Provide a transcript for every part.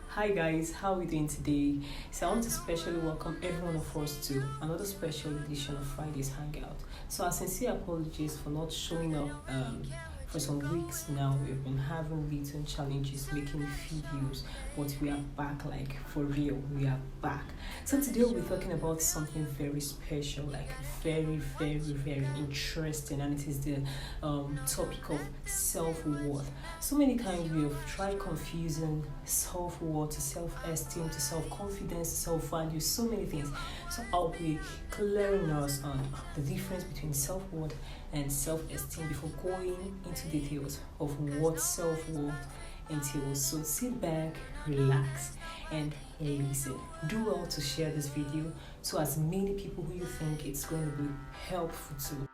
Hi guys, how are we doing today? So I want to specially welcome every one of us to another special edition of Friday's Hangout. So our sincere apologies for not showing up for some weeks now. We've been having little challenges making videos, but we are back, like for real, we are back. So today we'll be talking about something very special, like very interesting, and it is the topic of self-worth. So many times we have tried confusing self-worth to self-esteem to self-confidence to self-value, so many things. So I'll be clearing us on the difference between self-worth and self-esteem before going into details of what self-worth entails. So sit back, relax, and listen. Do well to share this video to as many people who you think it's going to be helpful to.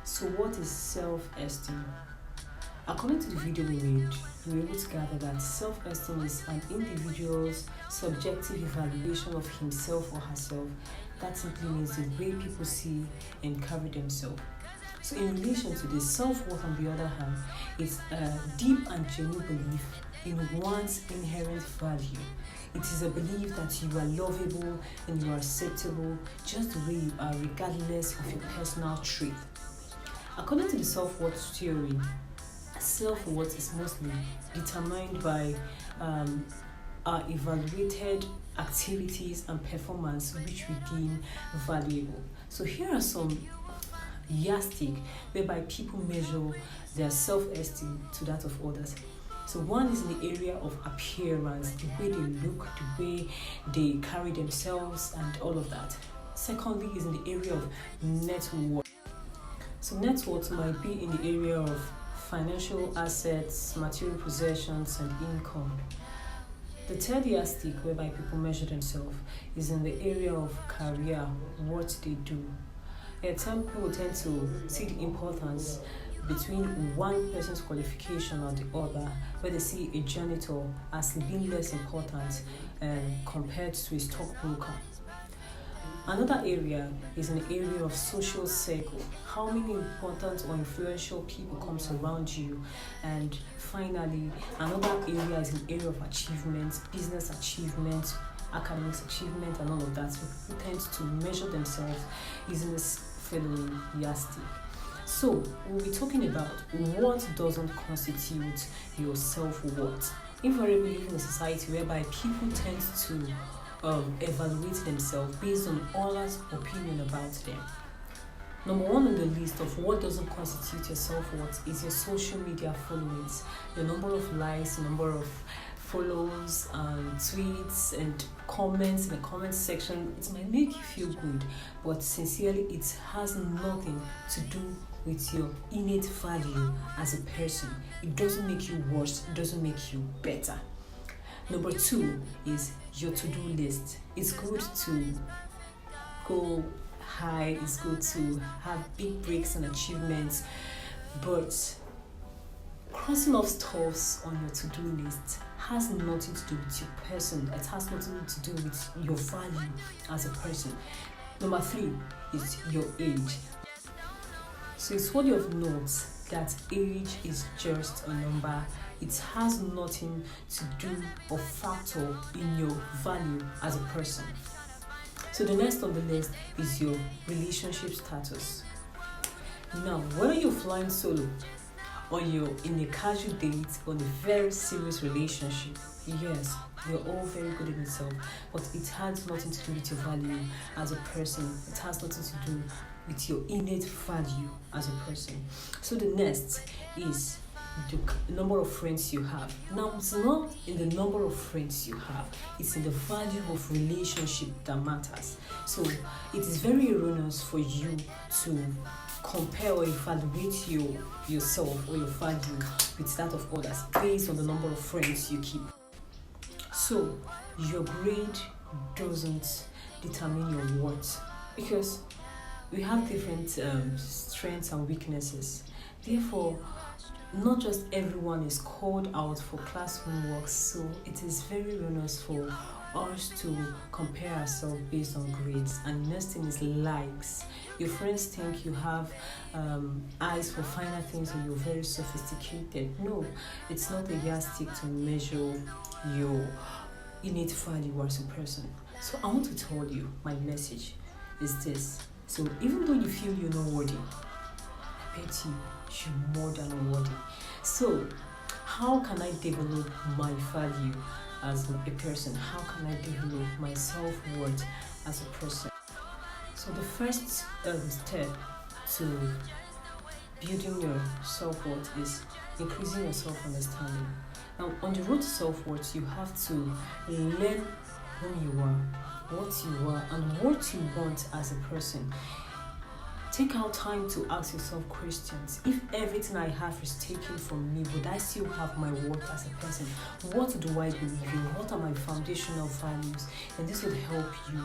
So what is self-esteem? According to the video we made, we were able to gather that self-esteem is an individual's subjective evaluation of himself or herself. That simply means the way people see and carry themselves. So in relation to this, self-worth on the other hand is a deep and genuine belief in one's inherent value. It is a belief that you are lovable and you are acceptable just the way you are, regardless of your personal trait. According to the self-worth theory, self-worth is mostly determined by our evaluated activities and performance which we deem valuable. So here are some yardstick whereby people measure their self-esteem to that of others. So one is in the area of appearance, the way they look, the way they carry themselves and all of that. Secondly is in the area of net worth. So net worth might be in the area of financial assets, material possessions and income. The third yardstick whereby people measure themselves is in the area of career, what they do. Some people tend to see the importance between one person's qualification or the other, where they see a janitor as being less important compared to a stockbroker. Another area is in the area of social circle. How many important or influential people comes around you? And finally, another area is in the area of achievements, business achievements, academics achievement and all of that. So people tend to measure themselves using this following yardstick. So we'll be talking about what doesn't constitute your self-worth. Invariably, we live in a society whereby people tend to evaluate themselves based on others' opinion about them. Number one on the list of what doesn't constitute your self-worth is your social media followings, your number of likes, the number of follows and tweets and comments in the comment section. It might make you feel good, but sincerely it has nothing to do with your innate value as a person. It doesn't make you worse, it doesn't make you better. Number two is your to-do list. It's good to go high, it's good to have big breaks and achievements, but crossing off stuffs on your to-do list has nothing to do with your person. It has nothing to do with your value as a person. Number three is your age. So it's worthy of note that age is just a number. It has nothing to do or factor in your value as a person. So the next on the list is your relationship status. Now, whether you're flying solo or you're in a casual date or in a very serious relationship, yes, they're all very good in itself, but it has nothing to do with your value as a person. It has nothing to do with your innate value as a person. So the next is the number of friends you have. Now, it's not in the number of friends you have, it's in the value of relationship that matters. So it is very erroneous for you to compare or evaluate yourself or your value with that of others based on the number of friends you keep. So your grade doesn't determine your worth, because we have different strengths and weaknesses. Therefore, not just everyone is called out for classroom work, so it is very erroneous for us to compare ourselves based on grades. And next thing is likes. Your friends think you have eyes for finer things or you're very sophisticated. No, it's not a yardstick to measure your innate value as a person. So I want to tell you, my message is this. So even though you feel you're not worthy, I bet you're more than worthy. So how can I develop my value as a person? How can I develop my self-worth as a person? So the first step to building your self-worth is increasing your self-understanding. Now, on the road to self-worth, you have to learn who you are, what you are, and what you want as a person. Take out time to ask yourself questions. If everything I have is taken from me, would I still have my worth as a person? What do I believe in? What are my foundational values? And this will help you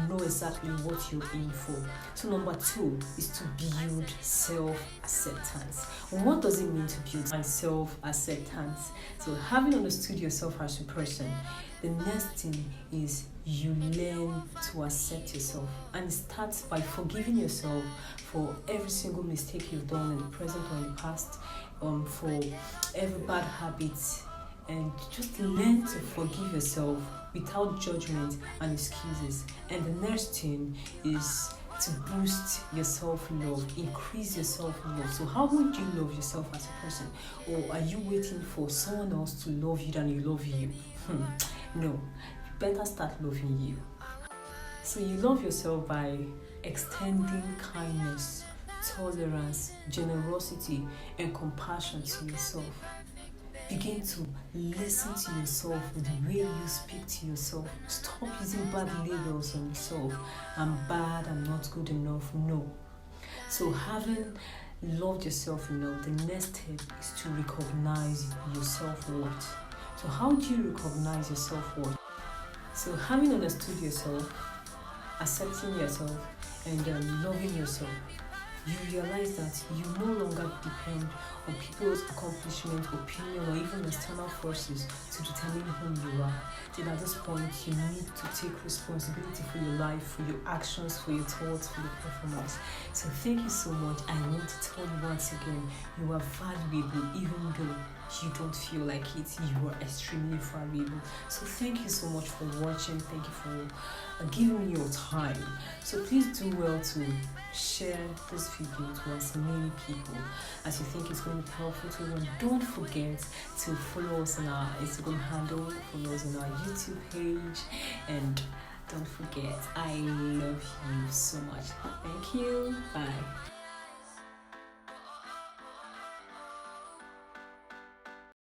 know exactly what you're in for. So number 2 is to build self-acceptance. What does it mean to build my self-acceptance? So having understood yourself as a person, the next thing is you learn to accept yourself, and it starts by forgiving yourself for every single mistake you've done in the present or in the past, for every bad habit, and just learn to forgive yourself without judgment and excuses. And the next thing is to boost your self-love, increase your self-love. So how would you love yourself as a person? Or are you waiting for someone else to love you than you love you? No, you better start loving you. So you love yourself by extending kindness, tolerance, generosity, and compassion to yourself. Begin to listen to yourself with the way you speak to yourself. Stop using bad labels on yourself. I'm bad, I'm not good enough. No. So having loved yourself enough, the next step is to recognize your self-worth. So how do you recognize your self-worth? So having understood yourself, accepting yourself, and loving yourself, you realize that you no longer depend on people's accomplishment, opinion, or even external forces to determine who you are. Then at this point, you need to take responsibility for your life, for your actions, for your thoughts, for your performance. So thank you so much. I want to tell you once again, you are valuable even though you don't feel like it. You are extremely valuable. So thank you so much for watching. Thank you for giving me your time. So please do well to share this video to as many people as you think it's going to be helpful to them. Don't forget to follow us on our Instagram handle, follow us on our YouTube page, and don't forget, I love you so much. Thank you. Bye.